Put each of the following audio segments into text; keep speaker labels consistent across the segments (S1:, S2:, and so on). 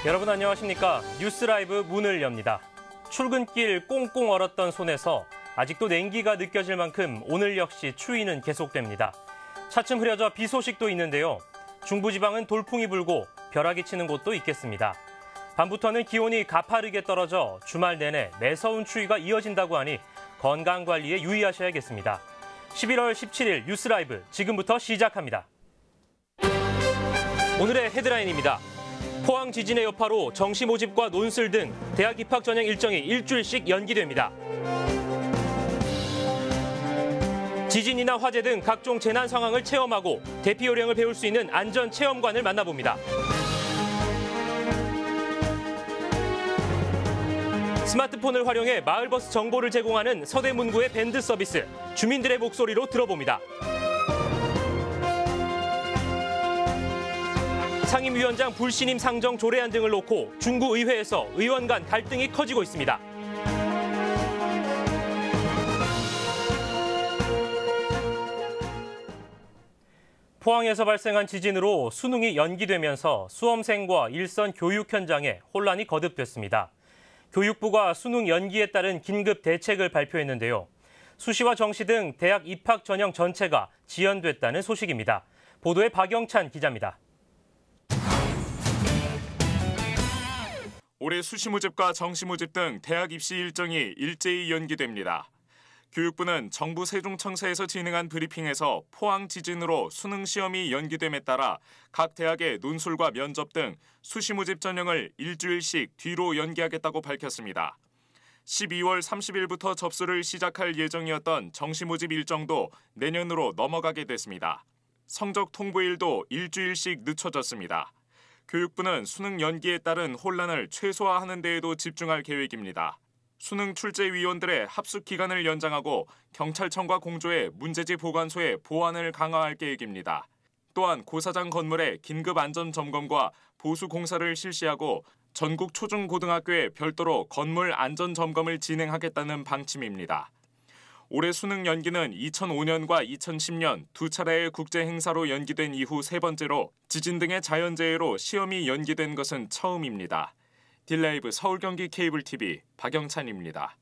S1: 여러분 안녕하십니까? 뉴스라이브 문을 엽니다. 출근길 꽁꽁 얼었던 손에서 아직도 냉기가 느껴질 만큼 오늘 역시 추위는 계속됩니다. 차츰 흐려져 비 소식도 있는데요. 중부지방은 돌풍이 불고 벼락이 치는 곳도 있겠습니다. 밤부터는 기온이 가파르게 떨어져 주말 내내 매서운 추위가 이어진다고 하니 건강관리에 유의하셔야겠습니다. 11월 17일 뉴스라이브 지금부터 시작합니다. 오늘의 헤드라인입니다. 포항 지진의 여파로 정시 모집과 논술 등 대학 입학 전형 일정이 일주일씩 연기됩니다. 지진이나 화재 등 각종 재난 상황을 체험하고 대피 요령을 배울 수 있는 안전 체험관을 만나봅니다. 스마트폰을 활용해 마을버스 정보를 제공하는 서대문구의 밴드 서비스, 주민들의 목소리로 들어봅니다. 상임위원장 불신임 상정 조례안 등을 놓고 중구의회에서 의원 간 갈등이 커지고 있습니다. 포항에서 발생한 지진으로 수능이 연기되면서 수험생과 일선 교육 현장에 혼란이 거듭됐습니다. 교육부가 수능 연기에 따른 긴급 대책을 발표했는데요. 수시와 정시 등 대학 입학 전형 전체가 지연됐다는 소식입니다. 보도에 박영찬 기자입니다.
S2: 올해 수시 모집과 정시 모집 등 대학 입시 일정이 일제히 연기됩니다. 교육부는 정부 세종청사에서 진행한 브리핑에서 포항 지진으로 수능 시험이 연기됨에 따라 각 대학의 논술과 면접 등 수시 모집 전형을 일주일씩 뒤로 연기하겠다고 밝혔습니다. 12월 30일부터 접수를 시작할 예정이었던 정시 모집 일정도 내년으로 넘어가게 됐습니다. 성적 통보일도 일주일씩 늦춰졌습니다. 교육부는 수능 연기에 따른 혼란을 최소화하는 데에도 집중할 계획입니다. 수능 출제위원들의 합숙 기간을 연장하고 경찰청과 공조해 문제지 보관소의 보안을 강화할 계획입니다. 또한 고사장 건물의 긴급 안전 점검과 보수 공사를 실시하고 전국 초중고등학교에 별도로 건물 안전 점검을 진행하겠다는 방침입니다. 올해 수능 연기는 2005년과 2010년 두 차례의 국제 행사로 연기된 이후 세 번째로 지진 등의 자연재해로 시험이 연기된 것은 처음입니다. 딜라이브 서울 경기 케이블 TV 박영찬입니다.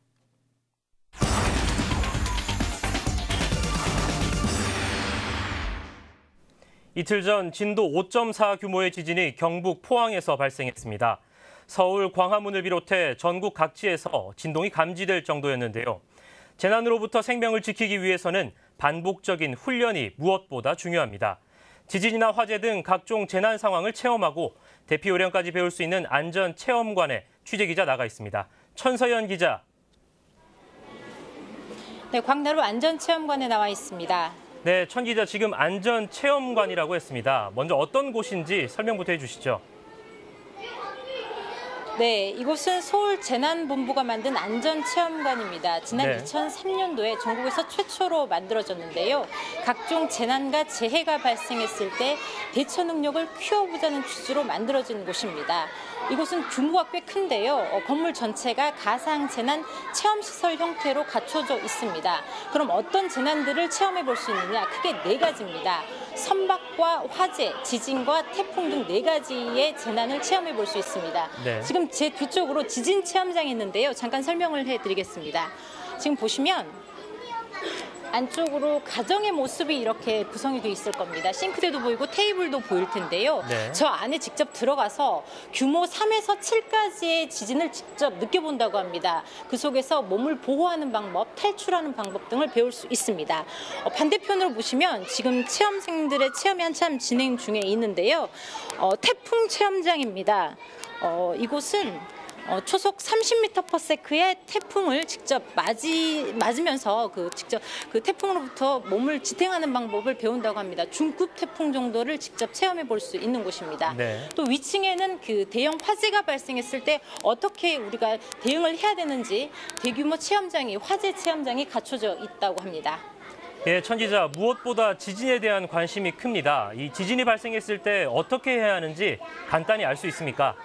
S1: 이틀 전 진도 5.4 규모의 지진이 경북 포항에서 발생했습니다. 서울 광화문을 비롯해 전국 각지에서 진동이 감지될 정도였는데요. 재난으로부터 생명을 지키기 위해서는 반복적인 훈련이 무엇보다 중요합니다. 지진이나 화재 등 각종 재난 상황을 체험하고 대피 요령까지 배울 수 있는 안전 체험관에 취재기자 나가 있습니다. 천서연 기자.
S3: 네, 광나루 안전체험관에 나와 있습니다.
S1: 네, 천 기자, 지금 안전체험관이라고 했습니다. 먼저 어떤 곳인지 설명부터 해주시죠.
S3: 네, 이곳은 서울재난본부가 만든 안전체험관입니다. 지난 2003년도에 전국에서 최초로 만들어졌는데요. 각종 재난과 재해가 발생했을 때 대처 능력을 키워보자는 취지로 만들어진 곳입니다. 이곳은 규모가 꽤 큰데요. 건물 전체가 가상재난 체험시설 형태로 갖춰져 있습니다. 그럼 어떤 재난들을 체험해 볼 수 있느냐? 크게 4가지입니다. 선박과 화재, 지진과 태풍 등 4가지의 재난을 체험해 볼 수 있습니다.
S1: 네.
S3: 지금 제 뒤쪽으로 지진 체험장이 있는데요. 잠깐 설명을 해드리겠습니다. 지금 보시면 안쪽으로 가정의 모습이 이렇게 구성이 돼 있을 겁니다. 싱크대도 보이고 테이블도 보일 텐데요.
S1: 네.
S3: 저 안에 직접 들어가서 규모 3에서 7까지의 지진을 직접 느껴본다고 합니다. 그 속에서 몸을 보호하는 방법, 탈출하는 방법 등을 배울 수 있습니다. 반대편으로 보시면 지금 체험생들의 체험이 한참 진행 중에 있는데요. 태풍 체험장입니다. 이곳은 초속 30m/s의 태풍을 직접 맞으면서 직접 그 태풍으로부터 몸을 지탱하는 방법을 배운다고 합니다. 중급 태풍 정도를 직접 체험해 볼 수 있는 곳입니다.
S1: 네.
S3: 또 위층에는 그 대형 화재가 발생했을 때 어떻게 우리가 대응을 해야 되는지 대규모 체험장이, 화재 체험장이 갖춰져 있다고 합니다.
S1: 예, 천 기자, 무엇보다 지진에 대한 관심이 큽니다. 이 지진이 발생했을 때 어떻게 해야 하는지 간단히 알 수 있습니까?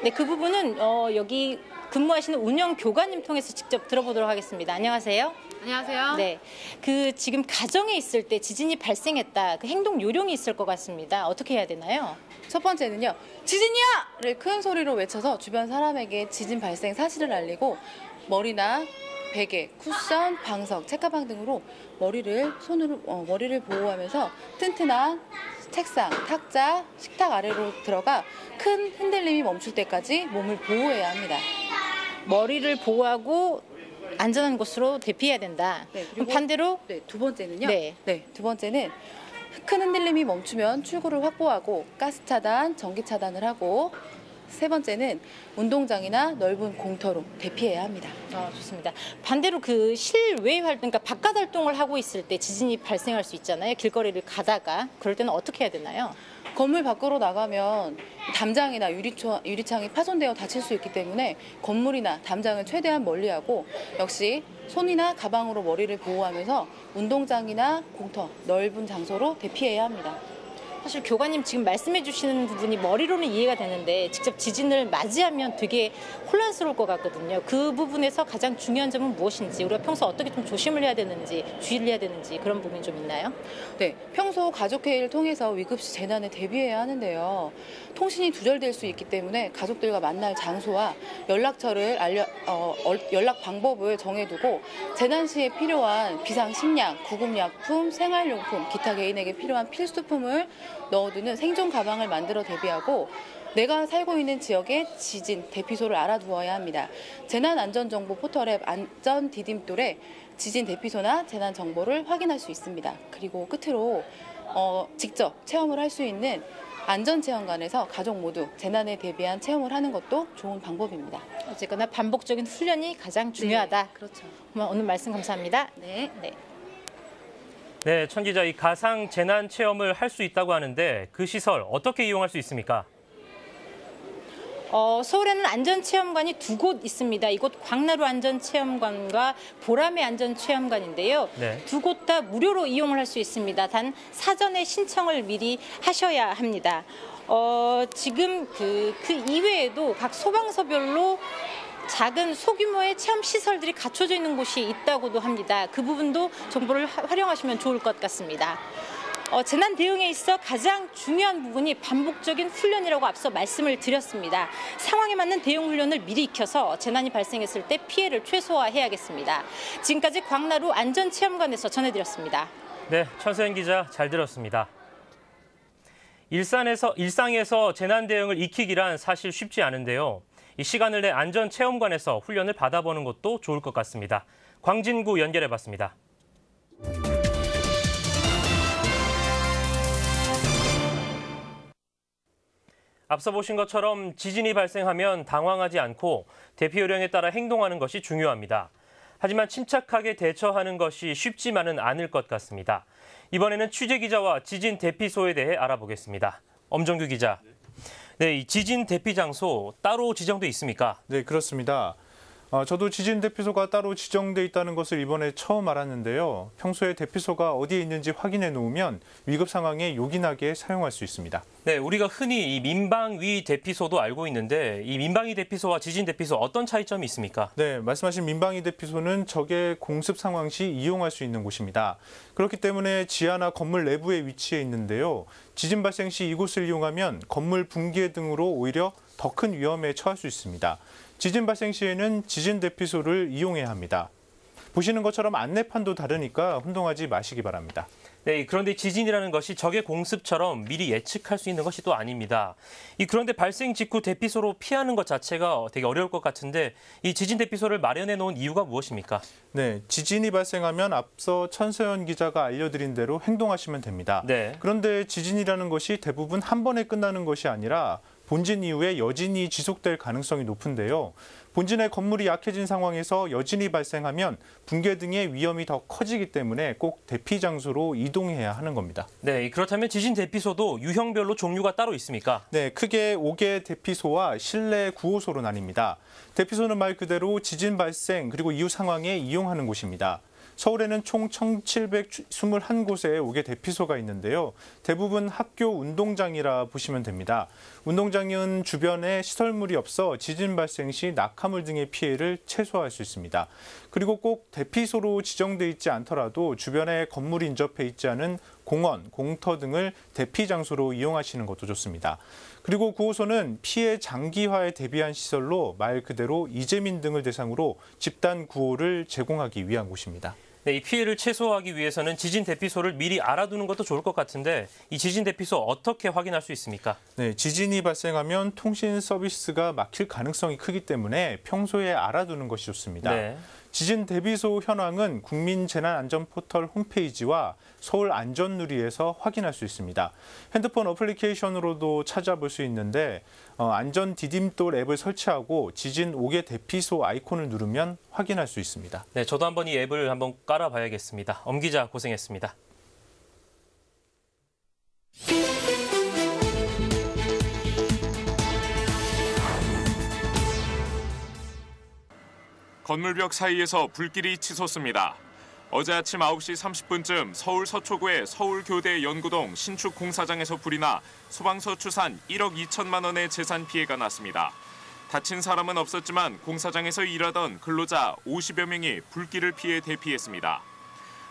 S3: 네, 그 부분은 여기 근무하시는 운영 교관님 통해서 직접 들어보도록 하겠습니다. 안녕하세요.
S4: 안녕하세요.
S3: 네, 그 지금 가정에 있을 때 지진이 발생했다. 그 행동 요령이 있을 것 같습니다. 어떻게 해야 되나요?
S4: 첫 번째는요. 지진이야!를 큰 소리로 외쳐서 주변 사람에게 지진 발생 사실을 알리고 머리나 베개, 쿠션, 방석, 책가방 등으로 머리를 보호하면서 튼튼한 책상, 탁자, 식탁 아래로 들어가 큰 흔들림이 멈출 때까지 몸을 보호해야 합니다.
S3: 머리를 보호하고 안전한 곳으로 대피해야 된다.
S4: 네,
S3: 그럼 반대로
S4: 두 번째는요.
S3: 네.
S4: 두 번째는 큰 흔들림이 멈추면 출구를 확보하고 가스 차단, 전기 차단을 하고 세 번째는 운동장이나 넓은 공터로 대피해야 합니다.
S3: 좋습니다. 반대로 그 실외 활동, 그러니까 바깥 활동을 하고 있을 때 지진이 발생할 수 있잖아요. 길거리를 가다가 그럴 때는 어떻게 해야 되나요?
S4: 건물 밖으로 나가면 담장이나 유리창이 파손되어 다칠 수 있기 때문에 건물이나 담장을 최대한 멀리하고 역시 손이나 가방으로 머리를 보호하면서 운동장이나 공터, 넓은 장소로 대피해야 합니다.
S3: 사실 교관님 지금 말씀해 주시는 부분이 머리로는 이해가 되는데 직접 지진을 맞이하면 되게 혼란스러울 것 같거든요. 그 부분에서 가장 중요한 점은 무엇인지, 우리가 평소 어떻게 좀 조심을 해야 되는지, 주의를 해야 되는지 그런 부분이 좀 있나요?
S4: 네, 평소 가족회의를 통해서 위급시 재난에 대비해야 하는데요. 통신이 두절될 수 있기 때문에 가족들과 만날 장소와 연락처를 연락 방법을 정해두고 재난 시에 필요한 비상식량, 구급약품, 생활용품, 기타 개인에게 필요한 필수품을 넣어두는 생존 가방을 만들어 대비하고 내가 살고 있는 지역의 지진 대피소를 알아두어야 합니다. 재난안전정보 포털 앱 안전 디딤돌에 지진 대피소나 재난 정보를 확인할 수 있습니다. 그리고 끝으로 직접 체험을 할 수 있는 안전체험관에서 가족 모두 재난에 대비한 체험을 하는 것도 좋은 방법입니다.
S3: 어쨌거나 반복적인 훈련이 가장 중요하다.
S4: 네, 그렇죠.
S3: 오늘 말씀 감사합니다.
S4: 네.
S1: 네, 천 기자, 이 가상 재난 체험을 할 수 있다고 하는데 그 시설 어떻게 이용할 수 있습니까?
S3: 서울에는 안전체험관이 두 곳 있습니다. 이곳 광나루 안전체험관과 보람의 안전체험관인데요.
S1: 네.
S3: 두 곳 다 무료로 이용을 할 수 있습니다. 단 사전에 신청을 미리 하셔야 합니다. 지금 그 이외에도 각 소방서별로 작은 소규모의 체험 시설들이 갖춰져 있는 곳이 있다고도 합니다. 그 부분도 정보를 활용하시면 좋을 것 같습니다. 재난 대응에 있어 가장 중요한 부분이 반복적인 훈련이라고 앞서 말씀을 드렸습니다. 상황에 맞는 대응 훈련을 미리 익혀서 재난이 발생했을 때 피해를 최소화해야겠습니다. 지금까지 광나루 안전체험관에서 전해드렸습니다.
S1: 네, 천서연 기자 잘 들었습니다. 일상에서 재난 대응을 익히기란 사실 쉽지 않은데요. 이 시간을 내 안전체험관에서 훈련을 받아보는 것도 좋을 것 같습니다. 광진구 연결해봤습니다. 앞서 보신 것처럼 지진이 발생하면 당황하지 않고 대피 요령에 따라 행동하는 것이 중요합니다. 하지만 침착하게 대처하는 것이 쉽지만은 않을 것 같습니다. 이번에는 취재 기자와 지진 대피소에 대해 알아보겠습니다. 엄정규 기자. 네, 이 지진 대피 장소 따로 지정돼 있습니까?
S5: 네, 그렇습니다. 저도 지진 대피소가 따로 지정돼 있다는 것을 이번에 처음 알았는데요. 평소에 대피소가 어디에 있는지 확인해 놓으면 위급 상황에 요긴하게 사용할 수 있습니다.
S1: 네, 우리가 흔히 이 민방위 대피소도 알고 있는데 이 민방위 대피소와 지진 대피소 어떤 차이점이 있습니까?
S5: 네, 말씀하신 민방위 대피소는 적의 공습 상황 시 이용할 수 있는 곳입니다. 그렇기 때문에 지하나 건물 내부에 위치해 있는데요. 지진 발생 시 이곳을 이용하면 건물 붕괴 등으로 오히려 더 큰 위험에 처할 수 있습니다. 지진 발생 시에는 지진 대피소를 이용해야 합니다. 보시는 것처럼 안내판도 다르니까 혼동하지 마시기 바랍니다.
S1: 네, 그런데 지진이라는 것이 적의 공습처럼 미리 예측할 수 있는 것이 또 아닙니다. 그런데 발생 직후 대피소로 피하는 것 자체가 되게 어려울 것 같은데 이 지진 대피소를 마련해 놓은 이유가 무엇입니까?
S5: 네, 지진이 발생하면 앞서 천서연 기자가 알려드린 대로 행동하시면 됩니다.
S1: 네.
S5: 그런데 지진이라는 것이 대부분 한 번에 끝나는 것이 아니라 본진 이후에 여진이 지속될 가능성이 높은데요. 본진의 건물이 약해진 상황에서 여진이 발생하면 붕괴 등의 위험이 더 커지기 때문에 꼭 대피 장소로 이동해야 하는 겁니다.
S1: 네, 그렇다면 지진 대피소도 유형별로 종류가 따로 있습니까?
S5: 네, 크게 5개 대피소와 실내 구호소로 나뉩니다. 대피소는 말 그대로 지진 발생 그리고 이후 상황에 이용하는 곳입니다. 서울에는 총 1,721곳의 5개 대피소가 있는데요. 대부분 학교 운동장이라 보시면 됩니다. 운동장은 주변에 시설물이 없어 지진 발생 시 낙하물 등의 피해를 최소화할 수 있습니다. 그리고 꼭 대피소로 지정돼 있지 않더라도 주변에 건물이 인접해 있지 않은 공원, 공터 등을 대피 장소로 이용하시는 것도 좋습니다. 그리고 9호소는 피해 장기화에 대비한 시설로 말 그대로 이재민 등을 대상으로 집단 구호를 제공하기 위한 곳입니다.
S1: 네, 이 피해를 최소화하기 위해서는 지진 대피소를 미리 알아두는 것도 좋을 것 같은데 이 지진 대피소 어떻게 확인할 수 있습니까? 네,
S5: 지진이 발생하면 통신 서비스가 막힐 가능성이 크기 때문에 평소에 알아두는 것이 좋습니다. 네. 지진 대피소 현황은 국민재난안전포털 홈페이지와 서울안전누리에서 확인할 수 있습니다. 핸드폰 어플리케이션으로도 찾아볼 수 있는데 안전 디딤돌 앱을 설치하고 지진 5개 대피소 아이콘을 누르면 확인할 수 있습니다. 네,
S1: 저도 한번 이 앱을 한번 깔아봐야겠습니다. 엄 기자 고생했습니다.
S2: 건물벽 사이에서 불길이 치솟습니다. 어제 아침 9시 30분쯤 서울 서초구의 서울교대 연구동 신축 공사장에서 불이 나 소방서 추산 1억 2천만 원의 재산 피해가 났습니다. 다친 사람은 없었지만 공사장에서 일하던 근로자 50여 명이 불길을 피해 대피했습니다.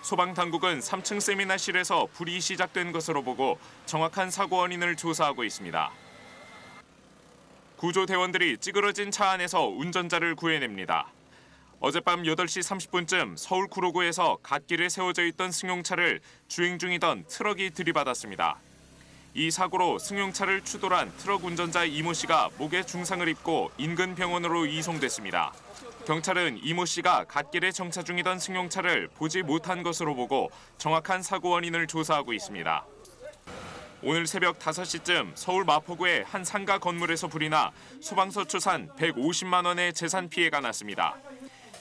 S2: 소방당국은 3층 세미나실에서 불이 시작된 것으로 보고 정확한 사고 원인을 조사하고 있습니다. 구조대원들이 찌그러진 차 안에서 운전자를 구해냅니다. 어젯밤 8시 30분쯤 서울 구로구에서 갓길에 세워져 있던 승용차를 주행 중이던 트럭이 들이받았습니다. 이 사고로 승용차를 추돌한 트럭 운전자 이모 씨가 목에 중상을 입고 인근 병원으로 이송됐습니다. 경찰은 이모 씨가 갓길에 정차 중이던 승용차를 보지 못한 것으로 보고 정확한 사고 원인을 조사하고 있습니다. 오늘 새벽 5시쯤 서울 마포구의 한 상가 건물에서 불이 나 소방서 추산 150만 원의 재산 피해가 났습니다.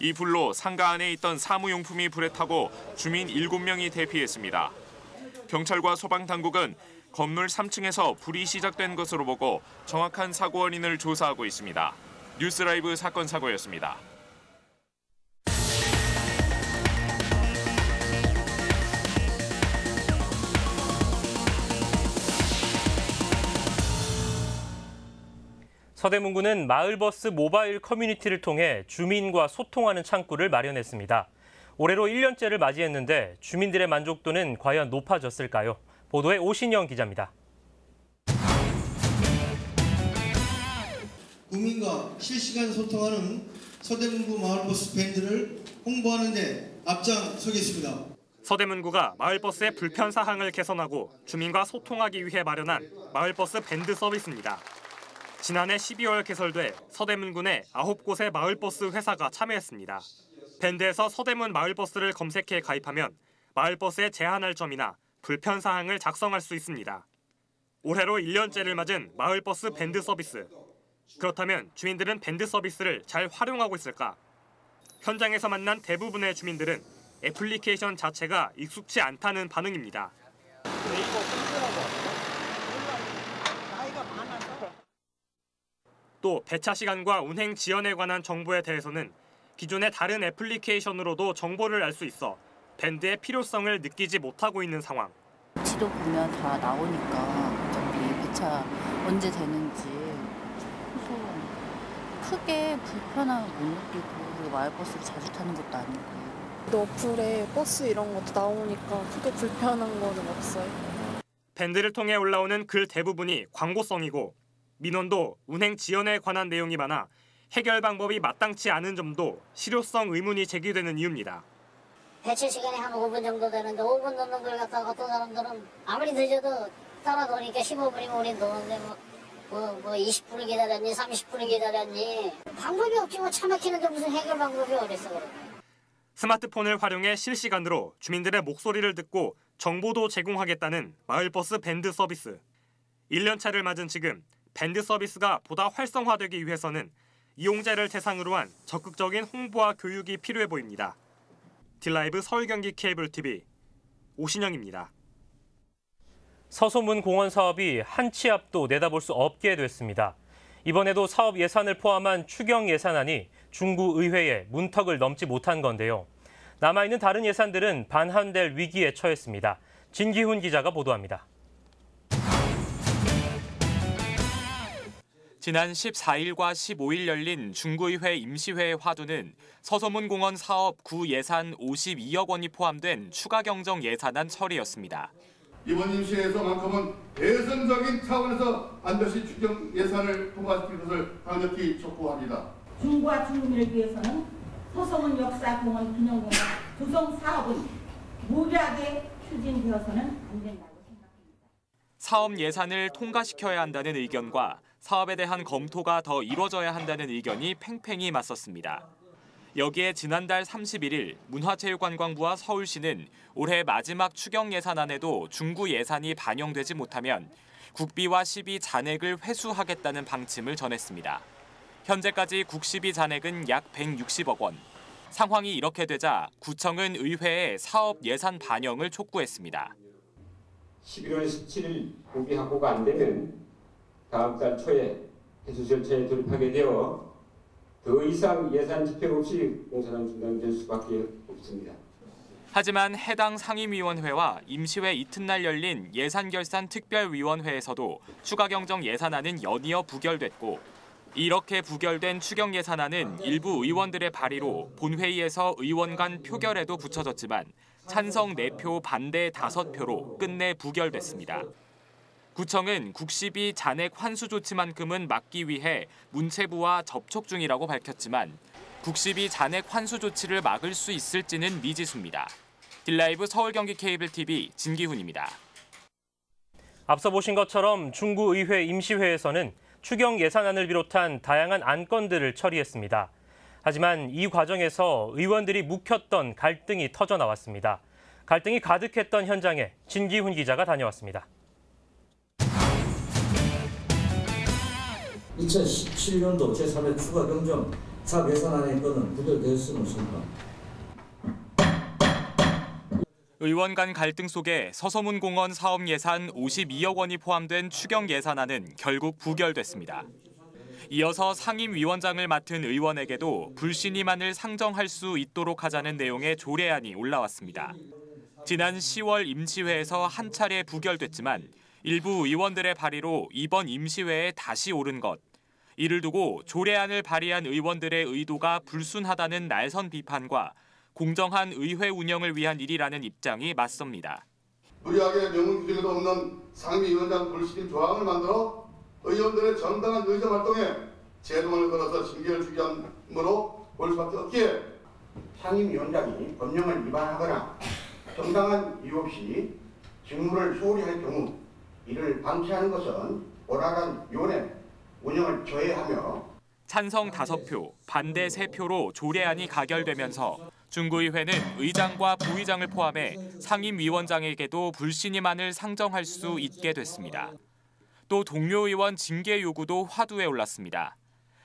S2: 이 불로 상가 안에 있던 사무용품이 불에 타고 주민 7명이 대피했습니다. 경찰과 소방당국은 건물 3층에서 불이 시작된 것으로 보고 정확한 사고 원인을 조사하고 있습니다. 뉴스라이브 사건 사고였습니다.
S1: 서대문구는 마을버스 모바일 커뮤니티를 통해 주민과 소통하는 창구를 마련했습니다. 올해로 1년째를 맞이했는데 주민들의 만족도는 과연 높아졌을까요? 보도에 오신영 기자입니다.
S6: 국민과 실시간 소통하는 서대문구 마을버스 밴드를 홍보하는 데 앞장서겠습니다.
S7: 서대문구가 마을버스의 불편 사항을 개선하고 주민과 소통하기 위해 마련한 마을버스 밴드 서비스입니다. 지난해 12월 개설돼 서대문구 내 9곳의 마을버스 회사가 참여했습니다. 밴드에서 서대문 마을버스를 검색해 가입하면 마을버스에 제한할 점이나 불편 사항을 작성할 수 있습니다. 올해로 1년째를 맞은 마을버스 밴드 서비스. 그렇다면 주민들은 밴드 서비스를 잘 활용하고 있을까? 현장에서 만난 대부분의 주민들은 애플리케이션 자체가 익숙치 않다는 반응입니다. 또 배차 시간과 운행 지연에 관한 정보에 대해서는 기존의 다른 애플리케이션으로도 정보를 알 수 있어 밴드의 필요성을 느끼지 못하고 있는 상황.
S8: 지도 보면 다 나오니까 어차피 배차 언제 되는지 크게 불편함을 못 느끼고 마을버스를 자주 타는 것도 아니고.
S9: 어플에 버스 이런 것도 나오니까 크게 불편한 거는 없어요.
S7: 밴드를 통해 올라오는 글 대부분이 광고성이고 민원도 운행 지연에 관한 내용이 많아 해결 방법이 마땅치 않은 점도 실효성 의문이 제기되는 이유입니다.
S10: 배차 시간이 한 5분 정도 되는데 5분 넘는 걸 갖다가 어떤 사람들은 아무리 늦어도 따라도니까 15분이면 우린 도는데 뭐 20분을 기다렸니 30분을 기다렸니 방법이 없지 뭐 차 막히는데 무슨 해결 방법이 어딨어 그래.
S7: 스마트폰을 활용해 실시간으로 주민들의 목소리를 듣고 정보도 제공하겠다는 마을버스 밴드 서비스. 1년차를 맞은 지금 밴드 서비스가 보다 활성화되기 위해서는 이용자를 대상으로 한 적극적인 홍보와 교육이 필요해 보입니다. 딜라이브 서울경기 케이블TV 오신영입니다.
S1: 서소문 공원 사업이 한 치 앞도 내다볼 수 없게 됐습니다. 이번에도 사업 예산을 포함한 추경 예산안이 중구 의회에 문턱을 넘지 못한 건데요. 남아있는 다른 예산들은 반환될 위기에 처했습니다. 진기훈 기자가 보도합니다.
S2: 지난 14일과 15일 열린 중구의회 임시회의 화두는 서소문공원 사업 구 예산 52억 원이 포함된 추가 경정 예산안 처리였습니다.
S11: 이번 임시회에서만큼은 대선적인 차원에서 반드시 추경 예산을 통과시킬 것을 강력히 촉구합니다.
S12: 중구와 중구민을 위해서는 서소문 역사공원 기념공원 조성 사업은 무리하게 추진되어서는 안 된다고 생각합니다.
S2: 사업 예산을 통과시켜야 한다는 의견과 사업에 대한 검토가 더 이루어져야 한다는 의견이 팽팽히 맞섰습니다. 여기에 지난달 31일 문화체육관광부와 서울시는 올해 마지막 추경 예산안에도 중구 예산이 반영되지 못하면 국비와 시비 잔액을 회수하겠다는 방침을 전했습니다. 현재까지 국시비 잔액은 약 160억 원. 상황이 이렇게 되자 구청은 의회에 사업 예산 반영을 촉구했습니다.
S13: 11월 17일 국비 확보가 안 되면 다음 달 초에 회수 절차에 돌입하게 되어 더 이상 예산 집행 없이 공사는 중단될 수밖에 없습니다.
S2: 하지만 해당 상임위원회와 임시회 이튿날 열린 예산결산특별위원회에서도 추가 경정 예산안은 연이어 부결됐고 이렇게 부결된 추경 예산안은 일부 의원들의 발의로 본회의에서 의원 간 표결에도 붙여졌지만 찬성 4표, 반대 5표로 끝내 부결됐습니다. 구청은 국시비 잔액 환수 조치만큼은 막기 위해 문체부와 접촉 중이라고 밝혔지만 국시비 잔액 환수 조치를 막을 수 있을지는 미지수입니다. 딜라이브 서울 경기 케이블 TV 진기훈입니다.
S1: 앞서 보신 것처럼 중구의회 임시회에서는 추경 예산안을 비롯한 다양한 안건들을 처리했습니다. 하지만 이 과정에서 의원들이 묵혔던 갈등이 터져 나왔습니다. 갈등이 가득했던 현장에 진기훈 기자가 다녀왔습니다.
S14: 2017년도 제3회 추가 경정 사업 예산안의 건은 부결될 수는 없습니다.
S2: 의원 간 갈등 속에 서소문공원 사업 예산 52억 원이 포함된 추경 예산안은 결국 부결됐습니다. 이어서 상임위원장을 맡은 의원에게도 불신임안을 상정할 수 있도록 하자는 내용의 조례안이 올라왔습니다. 지난 10월 임시회에서 한 차례 부결됐지만 일부 의원들의 발의로 이번 임시회에 다시 오른 것. 이를 두고 조례안을 발의한 의원들의 의도가 불순하다는 날선 비판과 공정한 의회 운영을 위한 일이라는 입장이 맞섭니다.
S11: 무리하게 명문 규정에도 없는 상임위원장 불신임 조항을 만들어 의원들의 정당한 의정 활동에 제동을 걸어서 징계를 주게 함으로 볼 수밖에 없기에
S15: 상임위원장이 법령을 위반하거나 정당한 이유 없이 직무를 소홀히 할 경우 이를 방치하는 것은 원활한 위원회 운영을 저해하며
S2: 찬성 5표, 반대 3표로 조례안이 가결되면서 중구의회는 의장과 부의장을 포함해 상임위원장에게도 불신임안을 상정할 수 있게 됐습니다. 또 동료 의원 징계 요구도 화두에 올랐습니다.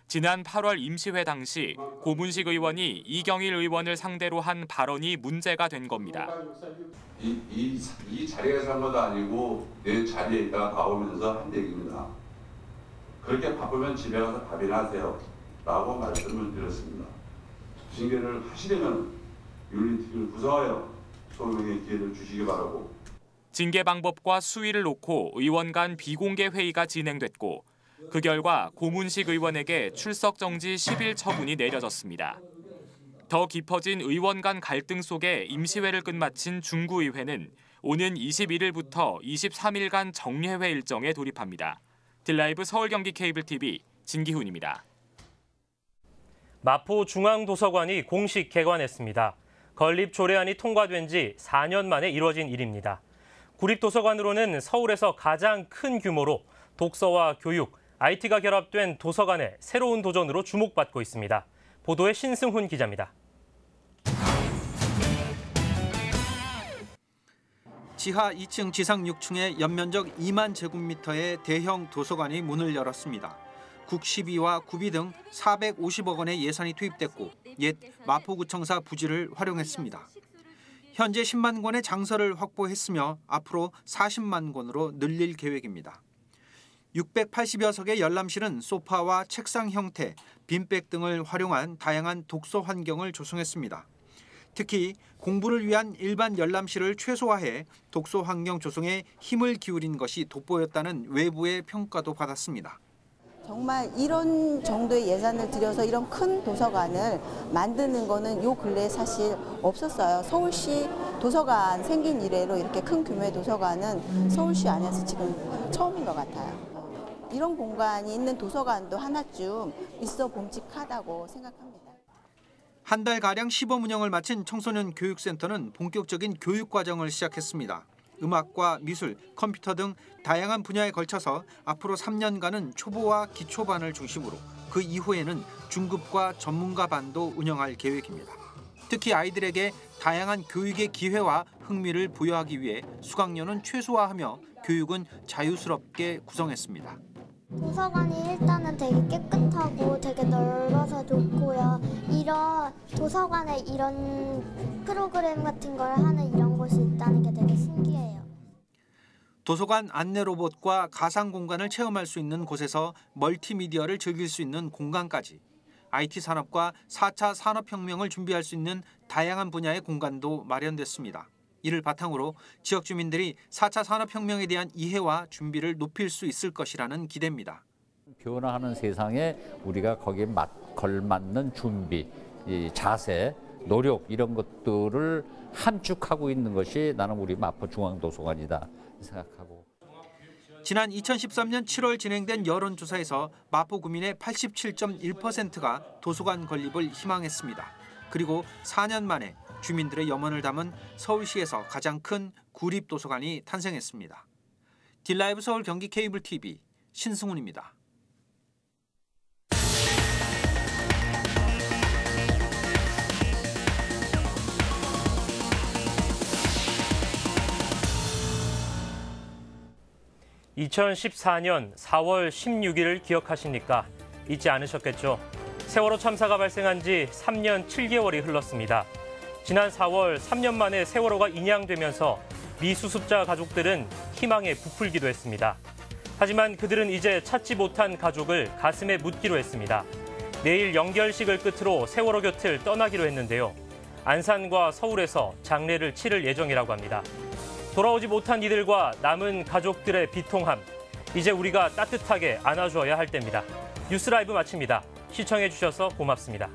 S2: 지난 8월 임시회 당시 고문식 의원이 이경일 의원을 상대로 한 발언이 문제가 된 겁니다.
S16: 이 자리에서 한 것도 아니고 내 자리에 있다가 가오면서 한 얘기입니다. 그렇게 바쁘면 집에 가서 밥이나 하세요. 라고 말씀을 드렸습니다. 징계를 하시려면 윤리특위를 구성하여 소명의 기회를 주시기 바라고.
S2: 징계 방법과 수위를 놓고 의원 간 비공개 회의가 진행됐고 그 결과 고문식 의원에게 출석 정지 10일 처분이 내려졌습니다. 더 깊어진 의원 간 갈등 속에 임시회를 끝마친 중구의회는 오는 21일부터 23일간 정례회 일정에 돌입합니다. 딜라이브 서울 경기 케이블 TV 진기훈입니다.
S1: 마포 중앙도서관이 공식 개관했습니다. 건립 조례안이 통과된 지 4년 만에 이루어진 일입니다. 구립도서관으로는 서울에서 가장 큰 규모로 독서와 교육, IT가 결합된 도서관의 새로운 도전으로 주목받고 있습니다. 보도에 신승훈 기자입니다.
S17: 지하 2층 지상 6층의 연면적 2만 제곱미터의 대형 도서관이 문을 열었습니다. 국시비와 구비 등 450억 원의 예산이 투입됐고 옛 마포구청사 부지를 활용했습니다. 현재 10만 권의 장서를 확보했으며 앞으로 40만 권으로 늘릴 계획입니다. 680여 석의 열람실은 소파와 책상 형태, 빈백 등을 활용한 다양한 독서 환경을 조성했습니다. 특히 공부를 위한 일반 열람실을 최소화해 독서 환경 조성에 힘을 기울인 것이 돋보였다는 외부의 평가도 받았습니다.
S18: 정말 이런 정도의 예산을 들여서 이런 큰 도서관을 만드는 거는 요 근래에 사실 없었어요. 서울시 도서관 생긴 이래로 이렇게 큰 규모의 도서관은 서울시 안에서 지금 처음인 것 같아요. 이런 공간이 있는 도서관도 하나쯤 있어 봄직하다고 생각합니다.
S17: 한 달가량 시범 운영을 마친 청소년 교육센터는 본격적인 교육 과정을 시작했습니다. 음악과 미술, 컴퓨터 등 다양한 분야에 걸쳐서 앞으로 3년간은 초보와 기초반을 중심으로 그 이후에는 중급과 전문가 반도 운영할 계획입니다. 특히 아이들에게 다양한 교육의 기회와 흥미를 부여하기 위해 수강료는 최소화하며 교육은 자유스럽게 구성했습니다.
S19: 도서관이 일단은 되게 깨끗하고 되게 넓어서 좋고요. 이런 도서관에 이런 프로그램 같은 걸 하는 이런 곳이 있다는 게 되게 신기해요.
S17: 도서관 안내 로봇과 가상 공간을 체험할 수 있는 곳에서 멀티미디어를 즐길 수 있는 공간까지 IT 산업과 4차 산업혁명을 준비할 수 있는 다양한 분야의 공간도 마련됐습니다. 이를 바탕으로 지역 주민들이 4차 산업혁명에 대한 이해와 준비를 높일 수 있을 것이라는 기대입니다.
S20: 변화하는 세상에 우리가 거기에 걸맞는 준비, 이 자세, 노력 이런 것들을 함축하고 있는 것이 나는 우리 마포중앙도서관이다 생각하고.
S17: 지난 2013년 7월 진행된 여론조사에서 마포 구민의 87.1%가 도서관 건립을 희망했습니다. 그리고 4년 만에 주민들의 염원을 담은 서울시에서 가장 큰 구립도서관이 탄생했습니다. 딜라이브 서울 경기 케이블 TV 신승훈입니다.
S1: (2014년 4월 16일을) 기억하십니까? 잊지 않으셨겠죠? 세월호 참사가 발생한 지 3년 7개월이 흘렀습니다. 지난 4월 3년 만에 세월호가 인양되면서 미수습자 가족들은 희망에 부풀기도 했습니다. 하지만 그들은 이제 찾지 못한 가족을 가슴에 묻기로 했습니다. 내일 연결식을 끝으로 세월호 곁을 떠나기로 했는데요. 안산과 서울에서 장례를 치를 예정이라고 합니다. 돌아오지 못한 이들과 남은 가족들의 비통함, 이제 우리가 따뜻하게 안아주어야 할 때입니다. 뉴스 라이브 마칩니다. 시청해 주셔서 고맙습니다.